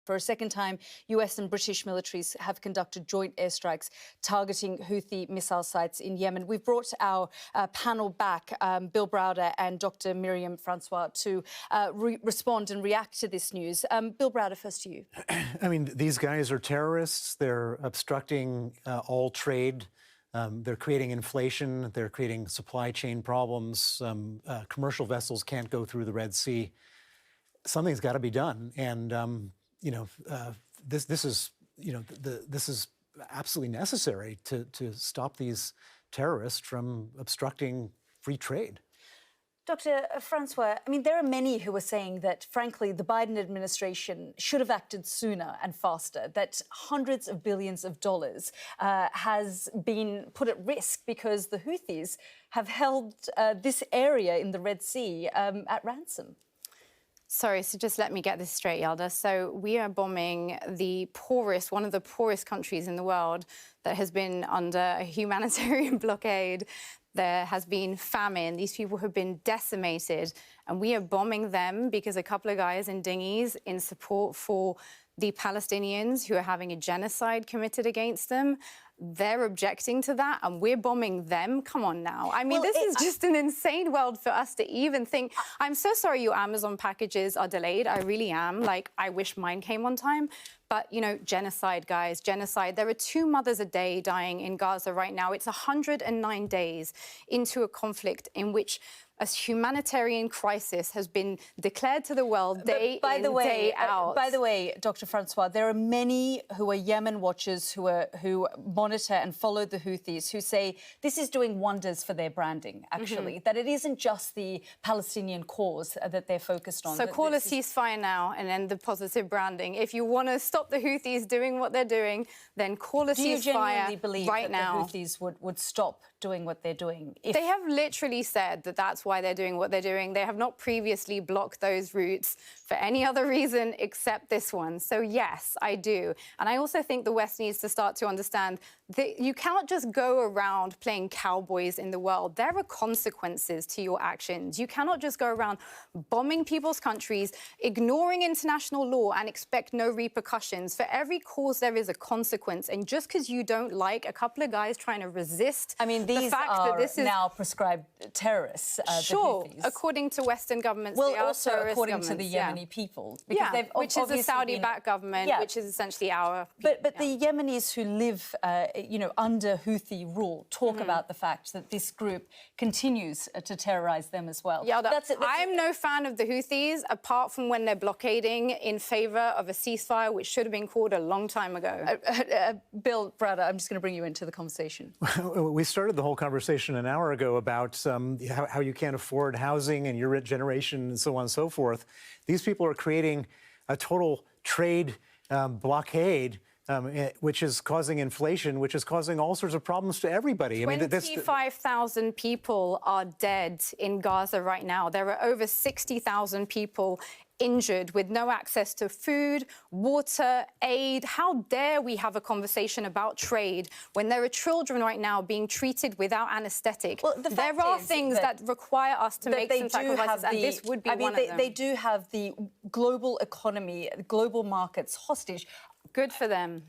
For a second time, US and British militaries have conducted joint airstrikes targeting Houthi missile sites in Yemen. We've brought our panel back, Bill Browder and Dr. Myriam François, to respond and react to this news. Bill Browder, first to you. I mean, these guys are terrorists. They're obstructing all trade. They're creating inflation. They're creating supply chain problems. Commercial vessels can't go through the Red Sea. Something's got to be done, and this is absolutely necessary to stop these terrorists from obstructing free trade. Dr. François, I mean, there are many who are saying that, frankly, the Biden administration should have acted sooner and faster, that hundreds of billions of dollars has been put at risk because the Houthis have held this area in the Red Sea at ransom. Sorry, so just let me get this straight, Yelda. So we are bombing one of the poorest countries in the world that has been under a humanitarian blockade. There has been famine. These people have been decimated. And we are bombing them because a couple of guys in dinghies in support for the Palestinians who are having a genocide committed against them. They're objecting to that, and we're bombing them. Come on now. I mean, this is just an insane world for us to even think. I'm so sorry your Amazon packages are delayed. I really am. Like, I wish mine came on time. But, you know, genocide, guys, genocide. There are 2 mothers a day dying in Gaza right now. It's 109 days into a conflict in which a humanitarian crisis has been declared to the world day in, day out. By the way, Dr. François, there are many who are Yemen watchers who monitor and follow the Houthis who say this is doing wonders for their branding, actually, that it isn't just the Palestinian cause that they're focused on. So call a ceasefire now and end the positive branding. If you want to stop the Houthis doing what they're doing, then call a ceasefire right now. Do you genuinely believe that the Houthis would stop doing what they're doing? They have literally said that that's why they're doing what they're doing. They have not previously blocked those routes for any other reason except this one. So yes, I do. And I also think the West needs to start to understand that you cannot just go around playing cowboys in the world. There are consequences to your actions. You cannot just go around bombing people's countries, ignoring international law and expect no repercussions. For every cause, there is a consequence. And just because you don't like a couple of guys trying to resist, I mean, these are now prescribed terrorists. Sure, according to Western governments, well, they are also according to the Yemeni people, because they've which is a Saudi-backed government, which is essentially our. But the Yemenis who live, under Houthi rule talk about the fact that this group continues to terrorise them as well. Yeah, I'm no fan of the Houthis, apart from when they're blockading in favour of a ceasefire, which should have been called a long time ago. Bill Browder, I'm just going to bring you into the conversation. We started the whole conversation an hour ago about how you can't afford housing and your generation and so on and so forth. These people are creating a total trade blockade, which is causing inflation, which is causing all sorts of problems to everybody. 25,000 people are dead in Gaza right now. There are over 60,000 people injured with no access to food, water, aid. How dare we have a conversation about trade when there are children right now being treated without anaesthetic? Well, there are things that require us to make some sacrifices, and this would be one of them. They do have the global economy, global markets hostage. Good for them.